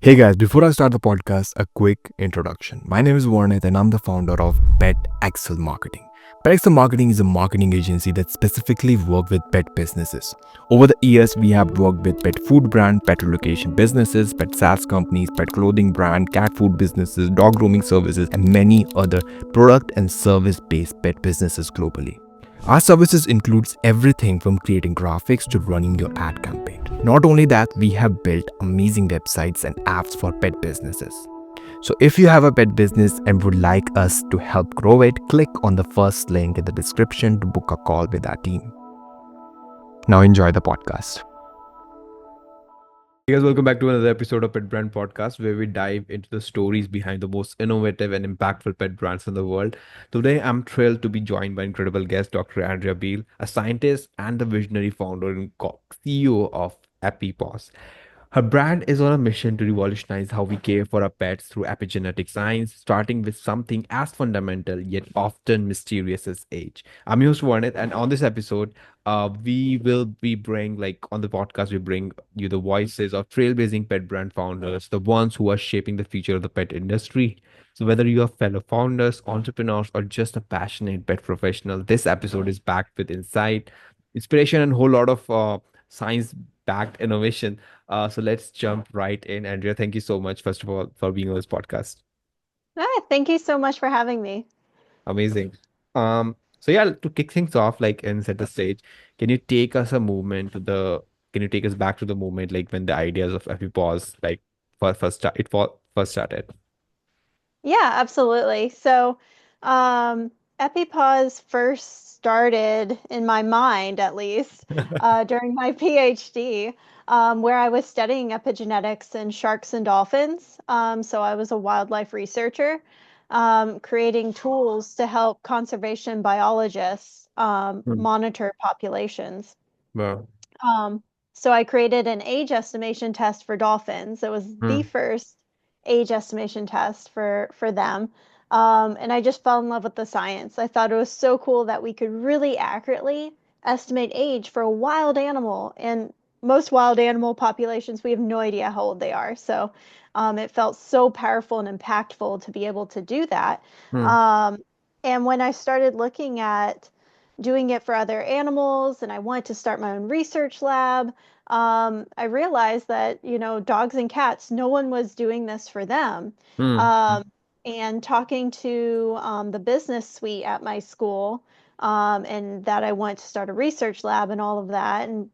Hey guys, before I start the podcast, a quick introduction. My name is Warnit and I'm the founder of Pet Excel Marketing. Pet Excel Marketing is a marketing agency that specifically works with pet businesses. Over the years, we have worked with pet food brand, pet relocation businesses, pet SaaS companies, pet clothing brand, cat food businesses, dog grooming services, and many other product and service-based pet businesses globally. Our services includes everything from creating graphics to running your ad campaign. Not only that, we have built amazing websites and apps for pet businesses. So if you have a pet business and would like us to help grow it, click on the first link in the description to book a call with our team. Now enjoy the podcast. Hey guys, welcome back to another episode of Pet Brand Podcast, where we dive into the stories behind the most innovative and impactful pet brands in the world. Today, I'm thrilled to be joined by incredible guest, Dr. Andria Beal, a scientist and the visionary founder and CEO of EpiPaws. Her brand is on a mission to revolutionize how we care for our pets through epigenetic science, starting with something as fundamental yet often mysterious as age. I'm your host Warnit, and on this episode, we will be bring on the podcast, we bring you the voices of trailblazing pet brand founders, the ones who are shaping the future of the pet industry. So whether you are fellow founders, entrepreneurs, or just a passionate pet professional, this episode is packed with insight, inspiration, and a whole lot of science-backed innovation. So let's jump right in. Andrea, thank you so much, first of all, for being on this podcast. Thank you so much for having me. Amazing. So yeah, to kick things off, and set the stage, can you take us a moment to the can you take us back to the moment when the ideas of EpiPause first started? Yeah, absolutely. Um, EpiPaws first started in my mind, at least, during my PhD, where I was studying epigenetics in sharks and dolphins. So I was a wildlife researcher, creating tools to help conservation biologists Hmm. monitor populations. Wow. Um, so I created an age estimation test for dolphins. It was the Hmm. first age estimation test for them. And I just fell in love with the science. I thought it was so cool that we could really accurately estimate age for a wild animal. And most wild animal populations, we have no idea how old they are. So it felt so powerful and impactful to be able to do that. Hmm. Um, and when I started looking at doing it for other animals and I wanted to start my own research lab, I realized that, dogs and cats, no one was doing this for them. Hmm. Um, and talking to the business suite at my school, and that I want to start a research lab and all of that, and,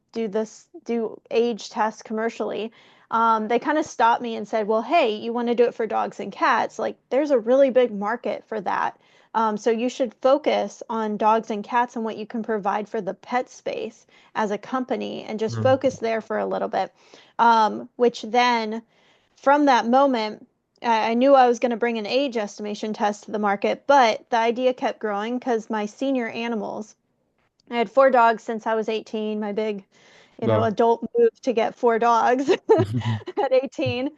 do age tests commercially. They kind of stopped me and said, well, hey, you want to do it for dogs and cats? Like, there's a really big market for that. So you should focus on dogs and cats and what you can provide for the pet space as a company and just Hmm. focus there for a little bit. Which then, from that moment, I knew I was going to bring an age estimation test to the market, but the idea kept growing because my senior animals, I had 4 dogs since I was 18, my big Wow. adult move to get 4 dogs at 18.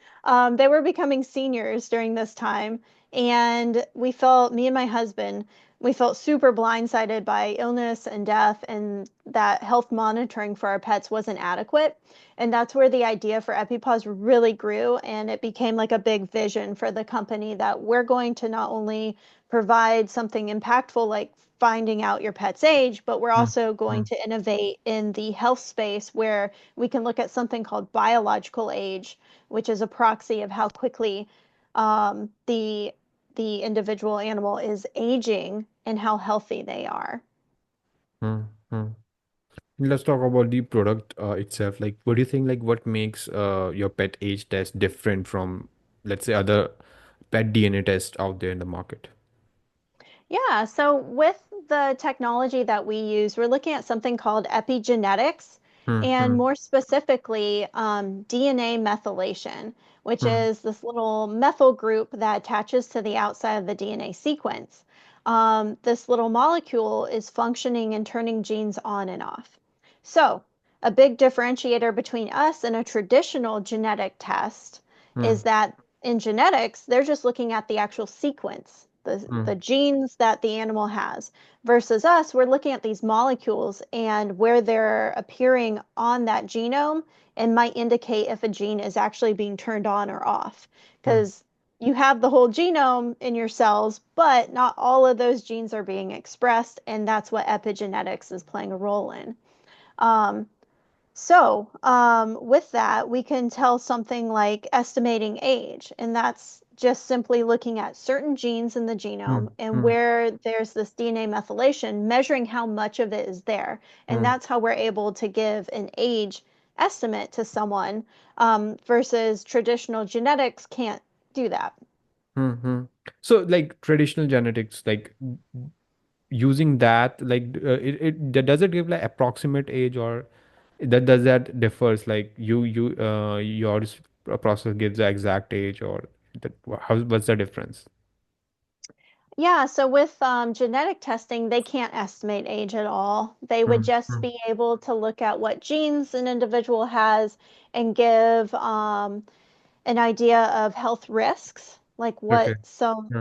They were becoming seniors during this time. And me and my husband, we felt super blindsided by illness and death, and that health monitoring for our pets wasn't adequate. And that's where the idea for EpiPaws really grew. And it became like a big vision for the company that we're going to not only provide something impactful like finding out your pet's age, but we're Hmm. also going Hmm. to innovate in the health space where we can look at something called biological age, which is a proxy of how quickly the individual animal is aging and how healthy they are. Hmm. Hmm. Let's talk about the product itself. What do you think? What makes your pet age test different from, let's say, other pet DNA tests out there in the market? Yeah, so with the technology that we use, we're looking at something called epigenetics, Hmm. and Hmm. more specifically, DNA methylation, which Hmm. is this little methyl group that attaches to the outside of the DNA sequence. This little molecule is functioning and turning genes on and off. So, a big differentiator between us and a traditional genetic test Hmm. is that in genetics, they're just looking at the actual sequence, the genes that the animal has. Versus us, we're looking at these molecules and where they're appearing on that genome and might indicate if a gene is actually being turned on or off. Because you have the whole genome in your cells, but not all of those genes are being expressed, and that's what epigenetics is playing a role in. Um, with that, we can tell something like estimating age, and that's just simply looking at certain genes in the genome and where there's this DNA methylation, measuring how much of it is there. And that's how we're able to give an age estimate to someone, versus traditional genetics can't do that. So like traditional genetics, like using that, like does it give like approximate age, or that does that differs? Like your process gives the exact age, or that, what's the difference? Yeah, so with genetic testing, they can't estimate age at all. They would Mm, just mm. be able to look at what genes an individual has and give an idea of health risks, like Okay. what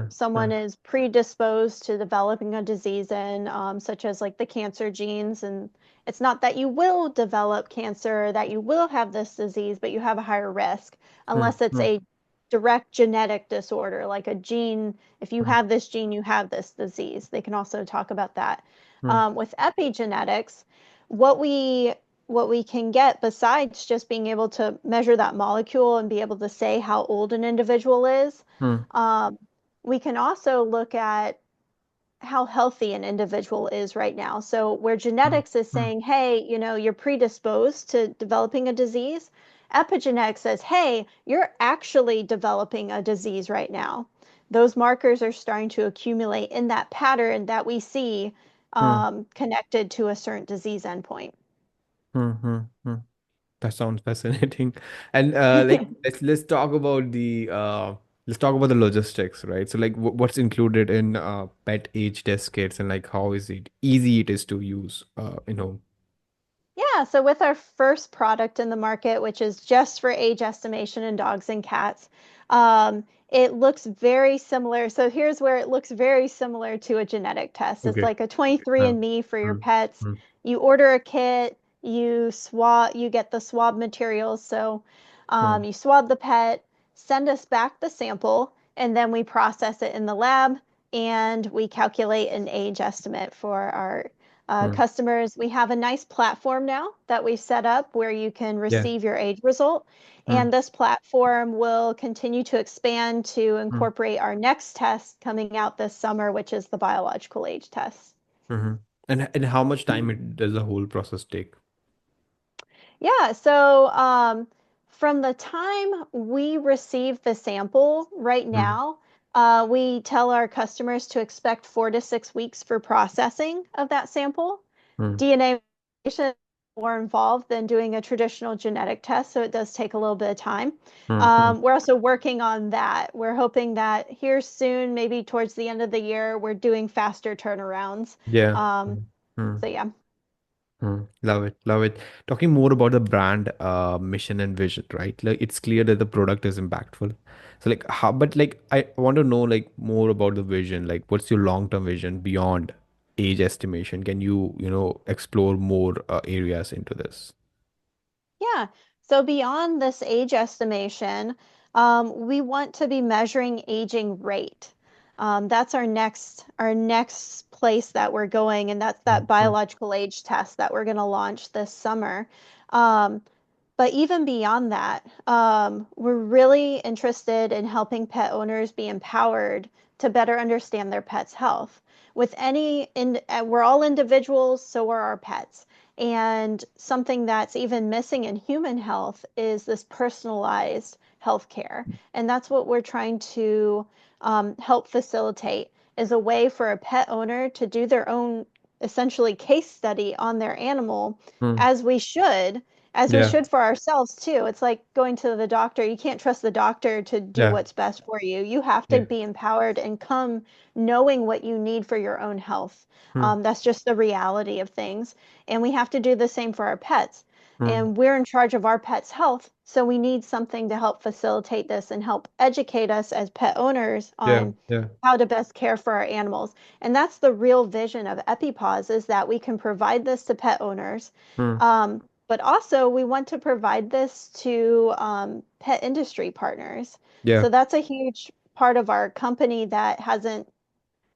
someone Mm, is predisposed to developing a disease in, such as like the cancer genes. And it's not that you will develop cancer or that you will have this disease, but you have a higher risk mm, unless it's mm, a direct genetic disorder, like a gene. If you mm, have this gene, you have this disease. They can also talk about that. mm, With epigenetics, what we what we can get besides just being able to measure that molecule and be able to say how old an individual is, mm, um, we can also look at how healthy an individual is right now. So, where mm, genetics is mm, saying, hey, you're predisposed to developing a disease, epigenetics says, hey, you're actually developing a disease right now. Those markers are starting to accumulate in that pattern that we see, mm, connected to a certain disease endpoint. mm. That sounds fascinating. And like let's talk about the logistics, right? So like what's included in pet age test kits, and like how is it easy it is to use, Yeah, so with our first product in the market, which is just for age estimation in dogs and cats, it looks very similar. So here's where it looks very similar to a genetic test. It's Okay. like a Uh, 23andMe for your mm, pets. mm, You order a kit, you get the swab materials. So mm, you swab the pet, send us back the sample, and then we process it in the lab and we calculate an age estimate for our mm. customers. We have a nice platform now that we've set up where you can Yeah. receive your age result. Mm, And this platform will continue to expand to mm, incorporate our next test coming out this summer, which is the biological age test. mhm. And how much time it does the whole process take? Yeah, so from the time we receive the sample right Mm, now, we tell our customers to expect 4 to 6 weeks for processing of that sample. mm, DNA is more involved than doing a traditional genetic test, so it does take a little bit of time. mm, mm. We're also working on that. We're hoping that here soon, maybe towards the end of the year, we're doing faster turnarounds. Yeah. Um, Mm, mm. so yeah. Love it, love it. Talking more about the brand mission and vision, right? Like it's clear that the product is impactful. So like how, but like I want to know like more about the vision. Like what's your long-term vision beyond age estimation? Can you explore more areas into this? Yeah. So beyond this age estimation, we want to be measuring aging rate. That's our next place that we're going, and that's that Mm, biological age test that we're going to launch this summer. Um, but even beyond that, we're really interested in helping pet owners be empowered to better understand their pet's health. We're all individuals, so are our pets. And something that's even missing in human health is this personalized healthcare. And that's what we're trying to help facilitate is a way for a pet owner to do their own essentially case study on their animal mm. as we should as we Yeah, should for ourselves too. It's like going to the doctor. You can't trust the doctor to do yeah, what's best for you. You have to yeah. be empowered and come knowing what you need for your own health. Mm, That's just the reality of things. And we have to do the same for our pets. Mm. and we're in charge of our pet's health. So we need something to help facilitate this and help educate us as pet owners Yeah, on yeah. how to best care for our animals. And that's the real vision of EpiPaws is that we can provide this to pet owners. Mm. But also we want to provide this to pet industry partners. Yeah. So that's a huge part of our company that hasn't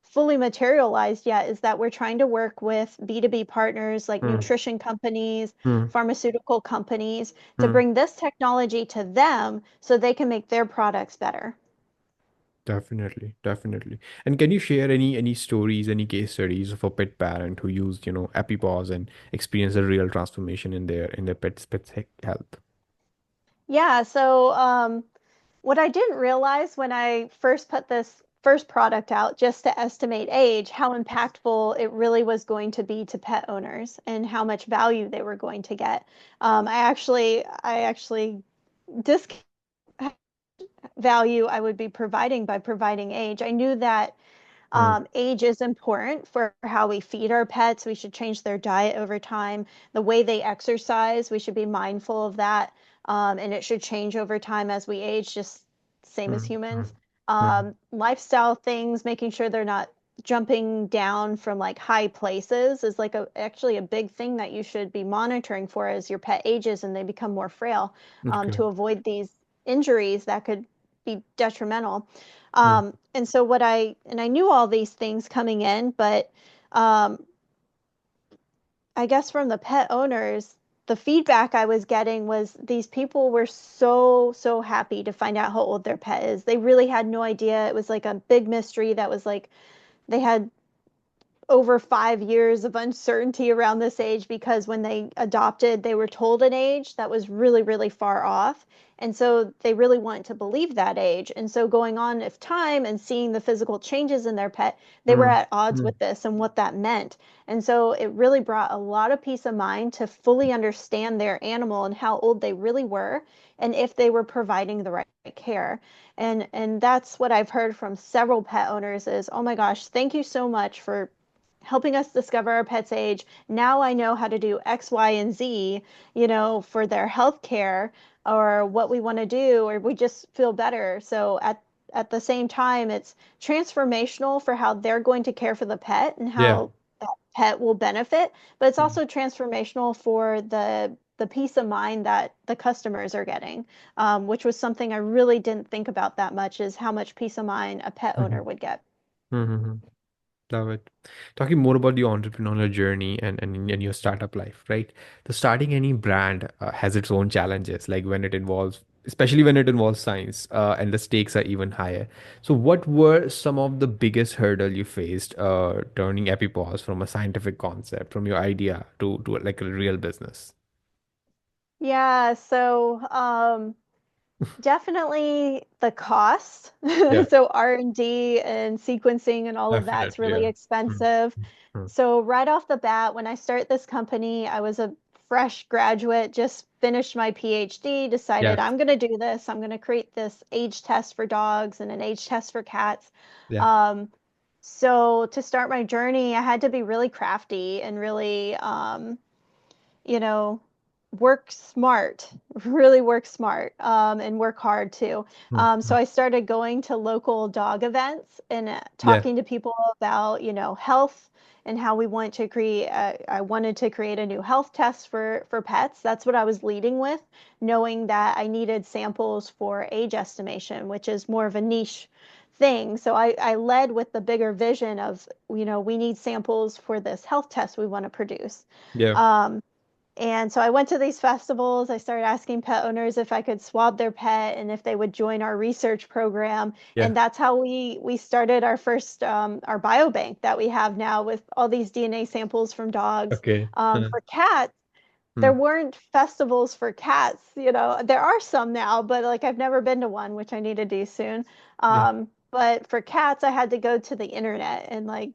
fully materialized yet is that we're trying to work with B2B partners like Mm. nutrition companies, Mm. pharmaceutical companies to Mm. bring this technology to them so they can make their products better. Definitely, definitely. And can you share any stories, any case studies of a pet parent who used, EpiPaws and experienced a real transformation in their pet's health? Yeah, so what I didn't realize when I first put this first product out just to estimate age, how impactful it really was going to be to pet owners and how much value they were going to get. I actually discounted value I would be providing by providing age. I knew that Mm. age is important for how we feed our pets. We should change their diet over time. The way they exercise, we should be mindful of that. And it should change over time as we age, just same as Mm. humans. Mm. Mm. Lifestyle things, making sure they're not jumping down from like high places is like actually a big thing that you should be monitoring for as your pet ages and they become more frail, Okay. to avoid these injuries that could be detrimental. Mm. And so I knew all these things coming in, but um, I guess from the pet owners, the feedback I was getting was these people were so, so happy to find out how old their pet is. They really had no idea. It was like a big mystery that was like they had over 5 years of uncertainty around this age because when they adopted, they were told an age that was really, really far off. And so they really wanted to believe that age. And so going on of time and seeing the physical changes in their pet, they were Mm. at odds Mm. with this and what that meant. And so it really brought a lot of peace of mind to fully understand their animal and how old they really were and if they were providing the right care. And that's what I've heard from several pet owners is, oh my gosh, thank you so much for helping us discover our pet's age. Now I know how to do X, Y, and Z, for their health care or what we want to do, or we just feel better. So at the same time, it's transformational for how they're going to care for the pet and Yeah. how that pet will benefit, but it's Mm. also transformational for the peace of mind that the customers are getting, which was something I really didn't think about that much, is how much peace of mind a pet owner Mhm. would get. Mhm. Love it. Talking more about the entrepreneurial journey and your startup life, right? So starting any brand has its own challenges, like especially when it involves science, and the stakes are even higher. So what were some of the biggest hurdle you faced turning EpiPause from a scientific concept, from your idea to like a real business? Yeah, so definitely the cost. Yeah, So R&D and sequencing and all of that's definitely. really Yeah. Mm. expensive. Mm. So right off the bat, when I start this company, I was a fresh graduate, just finished my PhD, decided Yeah. I'm going to do this. I'm going to create this age test for dogs and an age test for cats. Yeah. Um, so to start my journey, I had to be really crafty and really you know, work smart, really work smart, and work hard too. Mm. So Mm. I started going to local dog events and Yeah. talking to people about, health and how we want to create. I wanted to create a new health test for pets. That's what I was leading with, knowing that I needed samples for age estimation, which is more of a niche thing. So I led with the bigger vision of, we need samples for this health test we want to produce. Yeah. Um, and so I went to these festivals. I started asking pet owners if I could swab their pet and if they would join our research program. Yeah. And that's how we started our first our biobank that we have now with all these DNA samples from dogs. Okay. For cats, there Mm. weren't festivals for cats. There are some now, but like I've never been to one, which I need to do soon. Yeah. But for cats, I had to go to the internet and like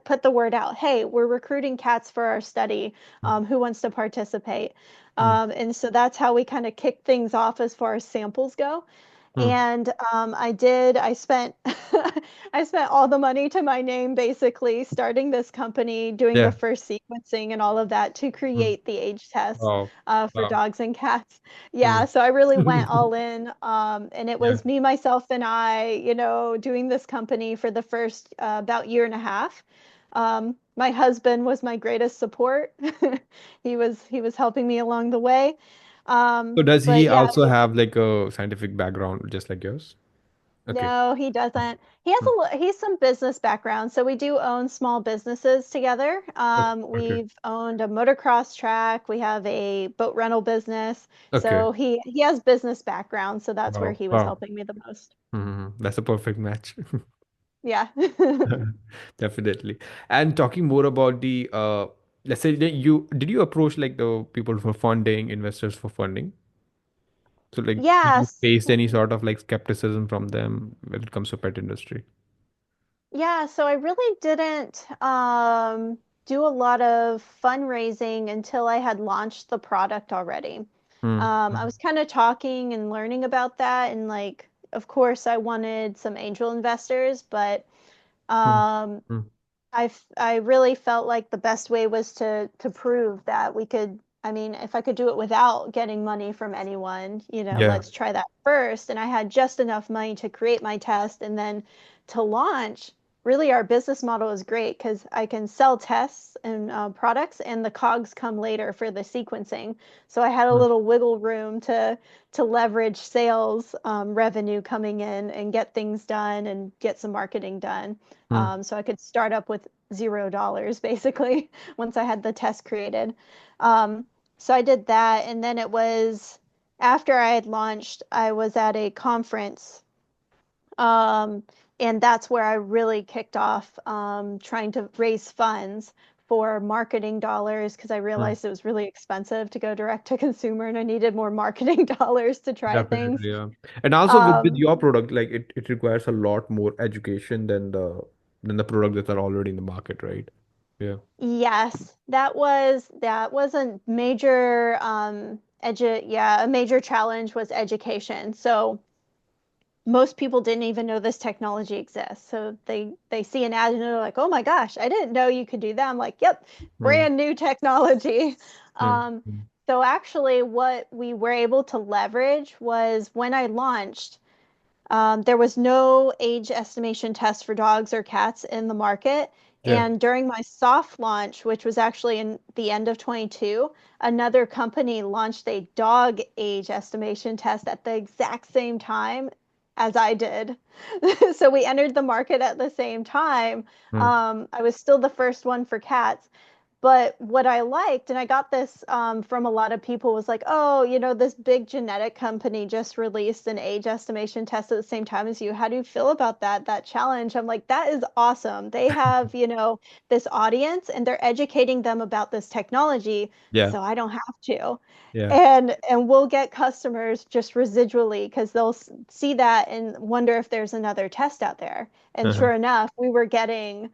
put the word out. Hey, we're recruiting cats for our study. Mm. Who wants to participate? Mm. And so that's how we kind of kick things off as far as samples go. Hmm. And I spent I spent all the money to my name basically starting this company, doing the Yeah. first sequencing and all of that to Hmm. create the age test Wow. for Wow. dogs and cats. Hmm. Yeah, so I really went all in. And it Yeah. was me, myself, and I, doing this company for the first about year and a half. My husband was my greatest support. He was helping me along the way. So does But he yeah, also have like a scientific background just like yours? Okay. no, he doesn't. Hmm. He's some business background. So we do own small businesses together. Okay. Okay. We've owned a motocross track. We have a boat rental business. Okay. So he has business background. So that's where Wow. he was Wow. helping me the most. That's a perfect match. Yeah. Definitely. And talking more about the let's say that you did you approach like the people for funding, investors for funding? So like did you Yes. face any sort of like skepticism from them when it comes to pet industry? Yeah, so I really didn't do a lot of fundraising until I had launched the product already. Hmm. I Hmm. was kind of talking and learning about that, and like, of course, I wanted some angel investors, but Hmm. um, Hmm. I really felt like the best way was to prove that we could. I mean, if I could do it without getting money from anyone, Yeah. let's try that first. And I had just enough money to create my test and then to launch. Really, our business model is great because I can sell tests and products, and the COGS come later for the sequencing. So I had a Hmm. little wiggle room to leverage sales revenue coming in and get things done and get some marketing done. Hmm. So I could start up with $0 basically once I had the test created. Um, so I did that, and then it was after I had launched, I was at a conference, um, and that's where I really kicked off trying to raise funds for marketing dollars because I Hmm. realized it was really expensive to go direct to consumer, and I needed more marketing dollars to try things. Definitely, yeah. And also with Um, your product, like it requires a lot more education than the products that are already in the market, right? Yeah. Yes, that was a major a major challenge was education. So most people didn't even know this technology exists. So they see an ad and they're like, "Oh my gosh, I didn't know you could do that." I'm like, "Yep, Hmm. brand new technology." Hmm. Um, Hmm. so actually what we were able to leverage was when I launched, there was no age estimation test for dogs or cats in the market. Yeah. And during my soft launch, which was actually in the end of 22, another company launched a dog age estimation test at the exact same time as I did. So we entered the market at the same time. Hmm. I was still the first one for cats. But what I liked, and I got this from a lot of people, was like, oh, this big genetic company just released an age estimation test at the same time as you. How do you feel about that challenge? I'm like, that is awesome. They have, this audience and they're educating them about this technology, Yeah. so I don't have to. Yeah. And we'll get customers just residually because they'll see that and wonder if there's another test out there. And Uh-huh. sure enough, we were getting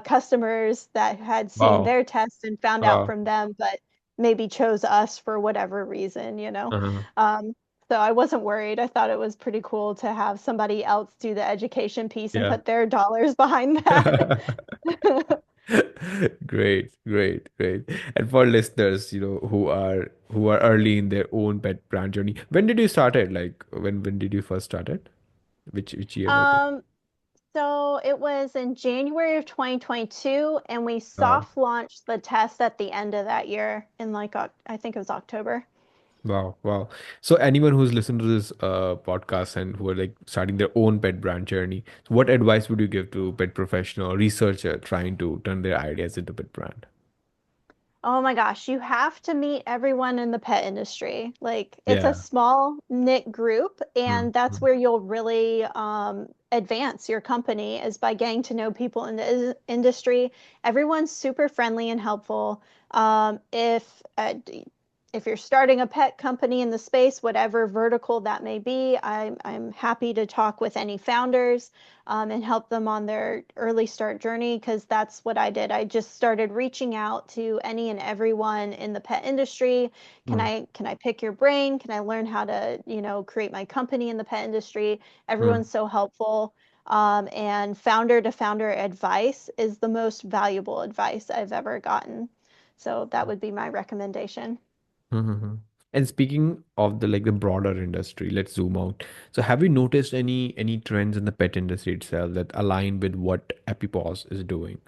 customers that had seen Wow. their test and found out from them, but maybe chose us for whatever reason. Uh-huh. Um, so I wasn't worried. I thought it was pretty cool to have somebody else do the education piece and Yeah. put their dollars behind that. Great, great, great. And for listeners, who are early in their own pet brand journey, when did you start it? Like when did you first start it? Which year was it? Um, so it was in January of 2022, and we Wow. soft launched the test at the end of that year in like I think it was October. Wow, wow. So anyone who's listened to this podcast and who are like starting their own pet brand journey, so what advice would you give to pet professional or researcher trying to turn their ideas into pet brand? Oh my gosh, you have to meet everyone in the pet industry. Like, it's a Yeah. small knit group, Mm, and that's mm. where you'll really advance your company is by getting to know people in the industry. Everyone's super friendly and helpful. If if you're starting a pet company in the space, whatever vertical that may be, I'm happy to talk with any founders and help them on their early start journey because that's what I did. I just started reaching out to any and everyone in the pet industry. Mm, Can I pick your brain? Can I learn how to, create my company in the pet industry? mm, Everyone's so helpful. And founder to founder advice is the most valuable advice I've ever gotten. So that would be my recommendation. mhm. And speaking of the broader industry, let's zoom out. So have you noticed any trends in the pet industry itself that align with what EpiPaws is doing?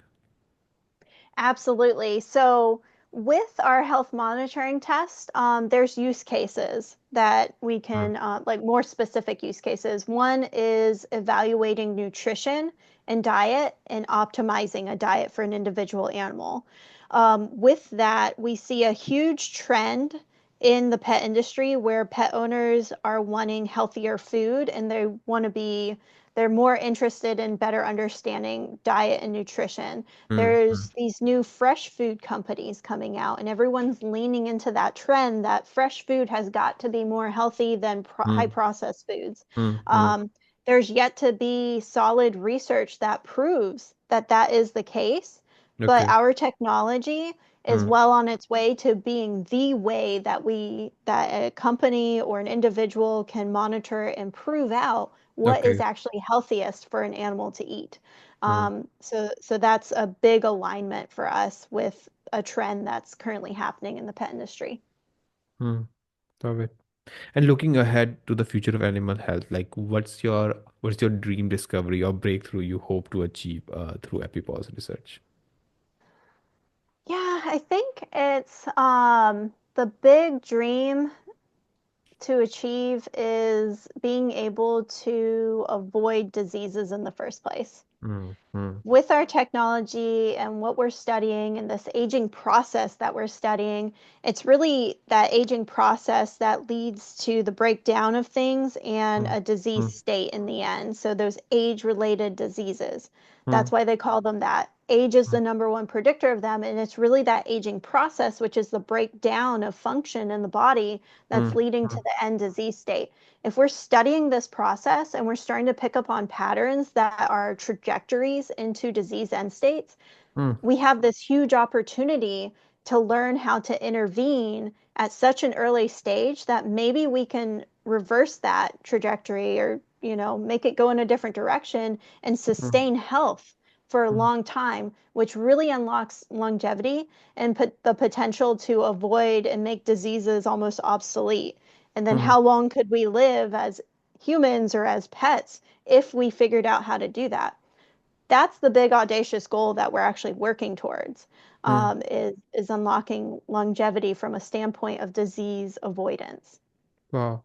Absolutely. So with our health monitoring test, there's use cases that we Mm, can, like more specific use cases. One is evaluating nutrition and diet and optimizing a diet for an individual animal. With that, we see a huge trend in the pet industry where pet owners are wanting healthier food and they're more interested in better understanding diet and nutrition. mm, mm, There's these new fresh food companies coming out, and everyone's leaning into that trend that fresh food has got to be more healthy than high mm, processed foods. mm, mm. Um, there's yet to be solid research that proves that that is the case, but Okay. our technology is Mm, well on its way to being the way that a company or an individual can monitor and prove out what is okay. actually healthiest for an animal to eat. Mm, So that's a big alignment for us with a trend that's currently happening in the pet industry. mm. Love it. And looking ahead to the future of animal health, like what's your dream discovery or breakthrough you hope to achieve through EpiPause research? Yeah, I think it's the big dream to achieve is being able to avoid diseases in the first place. Mm, mm, With our technology and what we're studying and this aging process that we're studying, it's really that aging process that leads to the breakdown of things and mm, a disease mm, state in the end. So those age-related diseases. That's mm, why they call them that. Age is mm, the number one predictor of them, and it's really that aging process, which is the breakdown of function in the body that's mm, leading to mm, the end disease state. If we're studying this process and we're starting to pick up on patterns that are trajectories into disease end states, mm, we have this huge opportunity to learn how to intervene at such an early stage that maybe we can reverse that trajectory or, make it go in a different direction and mm, sustain health for a mm, long time, which really unlocks longevity and put the potential to avoid and make diseases almost obsolete. And then mm, how long could we live as humans or as pets if we figured out how to do that? That's the big audacious goal that we're actually working towards, mm. is unlocking longevity from a standpoint of disease avoidance. Wow,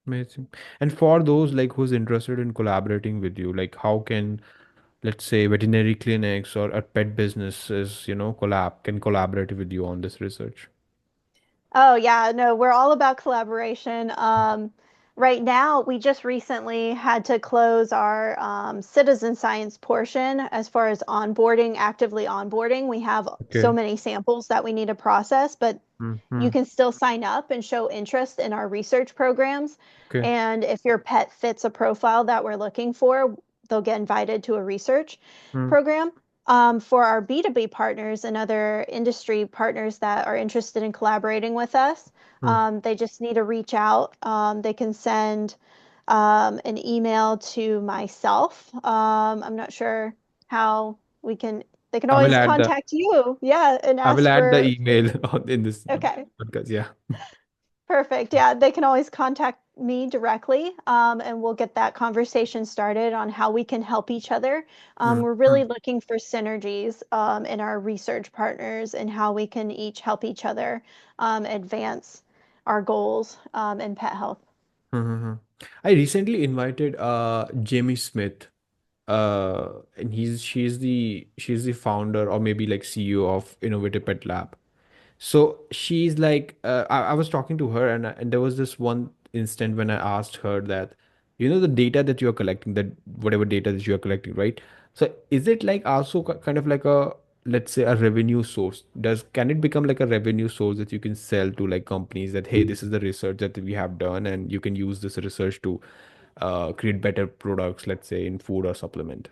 amazing. And for those who's interested in collaborating with you, like how can, let's say, veterinary clinics or pet businesses, can collaborate with you on this research? Oh yeah, no, we're all about collaboration. Right now, we just recently had to close our citizen science portion as far as onboarding, actively onboarding. We have so Okay. many samples that we need to process, but Mm, you mm, can still sign up and show interest in our research programs. okay. And if your pet fits a profile that we're looking for, they'll get invited to a research Mm, program. For our B2B partners and other industry partners that are interested in collaborating with us, mm. they just need to reach out. They can send an email to myself. I'm not sure how they can I will always add the contact you. Yeah, and I will ask add the for, email in this okay. podcast. Yeah. Perfect. Yeah, they can always contact me directly, and we'll get that conversation started on how we can help each other. Mm, We're really mm, looking for synergies in our research partners and how we can each help each other advance our goals in pet health. mm. I recently invited Jamie Smith. And she's the founder or maybe like CEO of Innovative Pet Lab. So she's I was talking to her, and there was this one instant when I asked her that, the data that you're collecting, that whatever data that you're collecting, right? So is it like also kind of like a let's say a revenue source? Does can it become like a revenue source that you can sell to like companies that, hey, this is the research that we have done and you can use this research to create better products, let's say in food or supplement?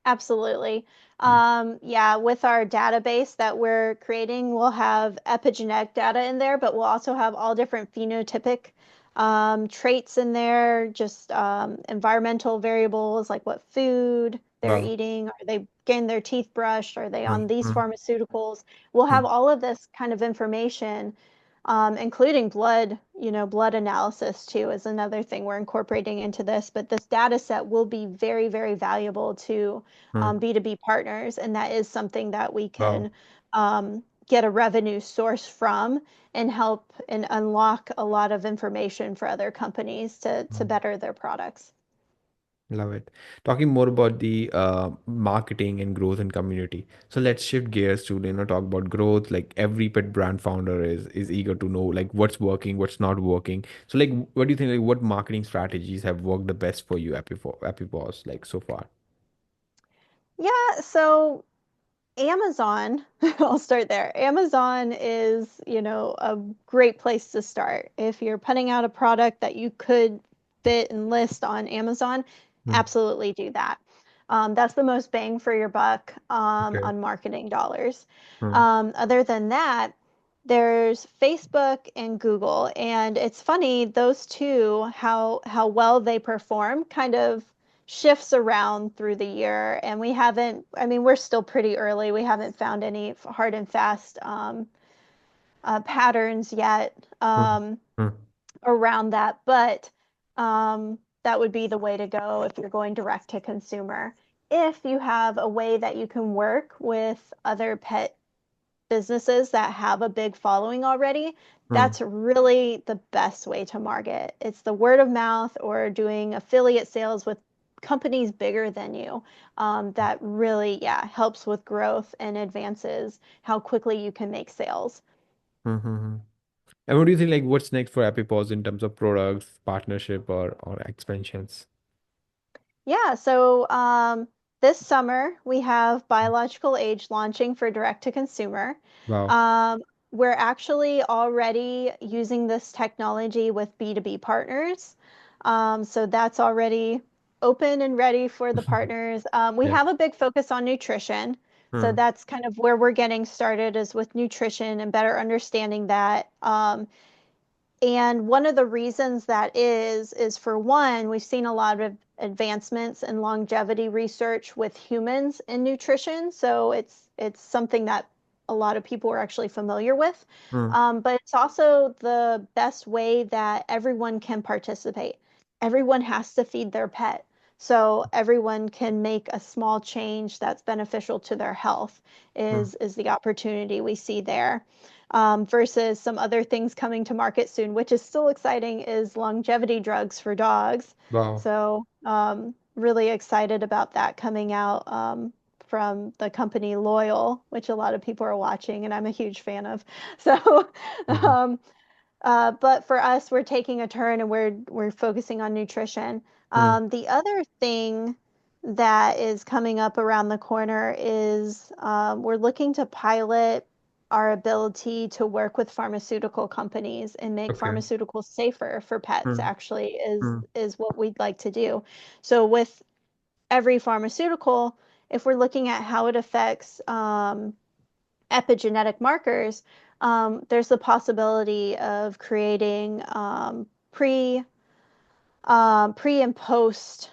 Absolutely. Mm. Yeah, with our database that we're creating, we'll have epigenetic data in there, but we'll also have all different phenotypic traits in there, just environmental variables like what food they're Wow. eating, are they getting their teeth brushed, are they Mm, on these mm, pharmaceuticals? We'll have mm, all of this kind of information, including blood, blood analysis too is another thing we're incorporating into this. But this data set will be very, very valuable to mm. B2B partners, and that is something that we Wow. can get a revenue source from and help and unlock a lot of information for other companies to Mm. better their products. Love it. Talking more about the marketing and growth and community. So let's shift gears to talk about growth. Like every pet brand founder is eager to know like what's working, what's not working. So like, what do you think? Like, what marketing strategies have worked the best for you, EpiPaws, like so far? Yeah, so Amazon, I'll start there. Amazon is, a great place to start. If you're putting out a product that you could fit and list on Amazon, Hmm. absolutely do that. That's the most bang for your buck Okay. on marketing dollars. Hmm. Other than that, there's Facebook and Google, and it's funny those two how well they perform kind of shifts around through the year, and we haven't, I mean, we're still pretty early. We haven't found any hard and fast patterns yet Hmm. Hmm. around that, but that would be the way to go if you're going direct to consumer. If you have a way that you can work with other pet businesses that have a big following already, Hmm. that's really the best way to market. It's the word of mouth or doing affiliate sales with companies bigger than you that really, yeah, helps with growth and advances how quickly you can make sales. Hmm. Hmm. And what do you think? Like, what's next for EpiPaws in terms of products, partnership, or expansions? Yeah, so this summer we have biological age launching for direct to consumer. Wow. Um, we're actually already using this technology with B2B partners. So that's already open and ready for the partners. We Yeah. have a big focus on nutrition. So Hmm. that's kind of where we're getting started is with nutrition and better understanding that. And one of the reasons that is for one, we've seen a lot of advancements in longevity research with humans in nutrition. So it's something that a lot of people are actually familiar with. Hmm. But it's also the best way that everyone can participate. Everyone has to feed their pet. So everyone can make a small change that's beneficial to their health Hmm. is the opportunity we see there versus some other things coming to market soon, which is still exciting, is longevity drugs for dogs. Wow. So, really excited about that coming out from the company Loyal, which a lot of people are watching, and I'm a huge fan of. So, Hmm. um, but for us, we're taking a turn and we're focusing on nutrition. Hmm. The other thing that is coming up around the corner is we're looking to pilot our ability to work with pharmaceutical companies and make Okay. pharmaceuticals safer for pets, Hmm. actually, is Hmm. is what we'd like to do. So with every pharmaceutical, if we're looking at how it affects epigenetic markers, there's the possibility of creating pre and post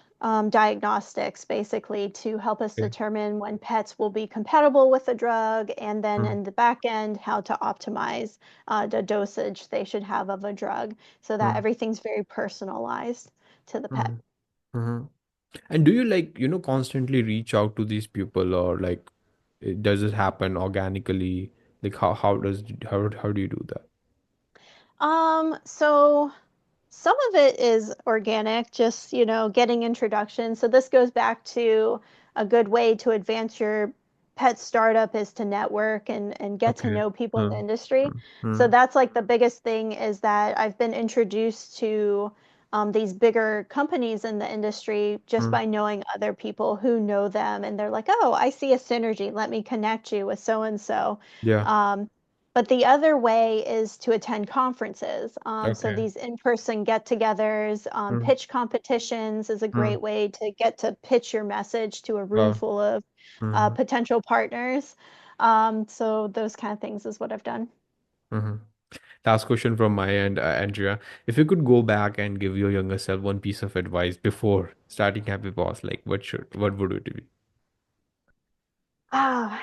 diagnostics basically to help us Okay. determine when pets will be compatible with the drug, and then Hmm. in the back end, how to optimize the dosage they should have of a drug so that Hmm. everything's very personalized to the pet. Hmm. Hmm. And do you like, constantly reach out to these people or like does it happen organically? Like how do you do that? So some of it is organic, just, getting introduction. So this goes back to a good way to advance your pet startup is to network and get to Okay. know people in the Hmm. industry. Hmm. So Hmm. that's like the biggest thing is that I've been introduced to these bigger companies in the industry just Mm. by knowing other people who know them, and they're like, "Oh, I see a synergy. Let me connect you with so and so." Yeah. Um, but the other way is to attend conferences. So Okay. these in-person get-togethers, Mm. pitch competitions is a Mm. great way to get to pitch your message to a room Wow. full of Mm-hmm. potential partners. So those kind of things is what I've done. Mm-hmm. Last question from my end, Andrea. If you could go back and give your younger self one piece of advice before starting Happy Boss, like what would it be? Ah,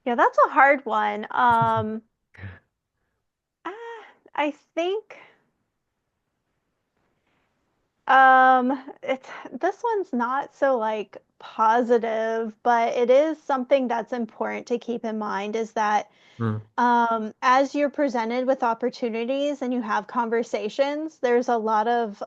yeah, that's a hard one. I think it's this one's not so like positive, but it is something that's important to keep in mind is that Mm. as you're presented with opportunities and you have conversations, there's a lot of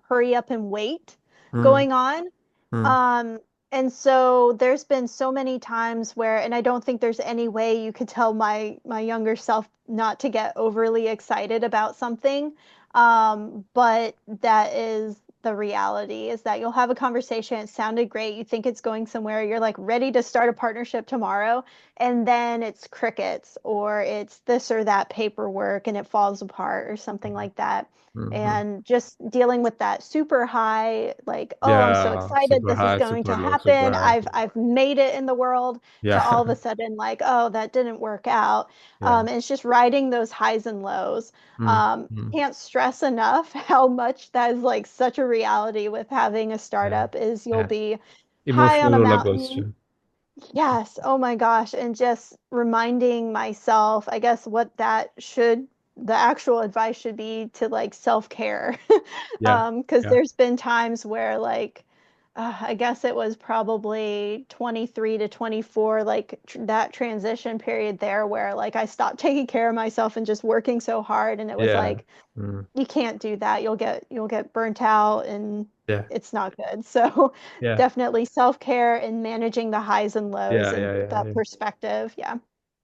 hurry up and wait Mm. going on. Mm. Um, and so there's been so many times where, and I don't think there's any way you could tell my younger self not to get overly excited about something. But that is the reality is that you'll have a conversation, it sounded great, you think it's going somewhere, you're like ready to start a partnership tomorrow, and then it's crickets or it's this or that paperwork and it falls apart or something like that. Mm-hmm. And just dealing with that super high, like, oh, I'm so Yeah, excited, super this is high, going super to low, super happen. high. I've made it in the world, to Yeah. all of a sudden, like, oh, that didn't work out. Yeah. And it's just riding those highs and lows. Mm. Mm. Can't stress enough how much that is like such a reality with having a Yeah. startup is you'll Yeah. be high Emotional on a roller mountain. coaster. Yes. Oh my gosh. And just reminding myself, I guess what that should, the actual advice should be to like self-care. Yeah. Because Yeah. there's been times where like, I guess it was probably 23 to 24, like that transition period there where like I stopped taking care of myself and just working so hard. And it was Yeah. like, Mm. you can't do that. You'll get burnt out and Yeah. it's not good. So Yeah. definitely self-care and managing the highs and lows Yeah. and Yeah. Yeah. that Yeah. perspective. Yeah.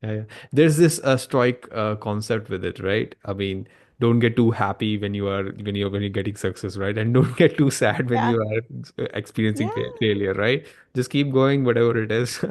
Yeah, yeah. There's this stoic concept with it, right? I mean, don't get too happy when you're getting success, right? And don't get too sad when Yeah. you are experiencing Yeah. failure, right? Just keep going, whatever it is.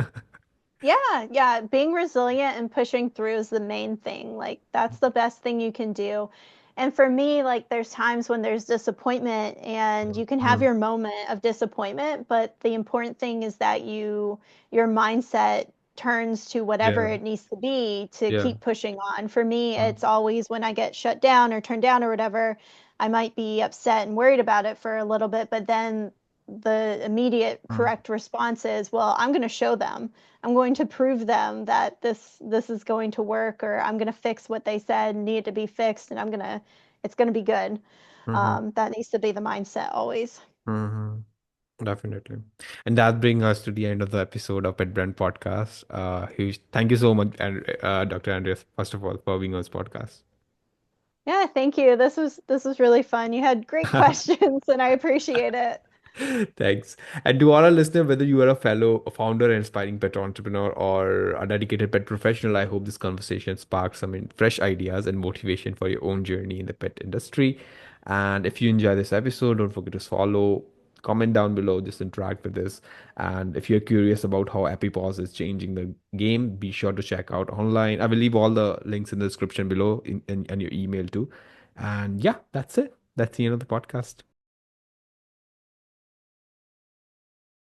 Yeah, yeah, being resilient and pushing through is the main thing. Like that's the best thing you can do. And for me, like there's times when there's disappointment and you can have Mm. your moment of disappointment, but the important thing is that your mindset turns to whatever Yeah, it needs to be to yeah. keep pushing on. For me, Mm. it's always when I get shut down or turned down or whatever, I might be upset and worried about it for a little bit, but then the immediate Mm. correct response is, well, I'm going to show them. I'm going to prove them that this is going to work, or I'm going to fix what they said needed to be fixed, and it's going to be good. Mm-hmm. That needs to be the mindset always. Mm-hmm. Definitely. And that brings us to the end of the episode of Pet Brand Podcast. Huge thank you so much, and Dr. Andreas, first of all, for being on this podcast. Yeah, thank you. This was really fun. You had great questions, and I appreciate it. Thanks. And to all our listeners, whether you are a fellow founder, an inspiring pet entrepreneur, or a dedicated pet professional, I hope this conversation sparks some fresh ideas and motivation for your own journey in the pet industry. And if you enjoy this episode, don't forget to follow, comment down below, just interact with this. And if you're curious about how EpiPaws is changing the game, be sure to check out online. I will leave all the links in the description below in your email too. And yeah, that's it. That's the end of the podcast.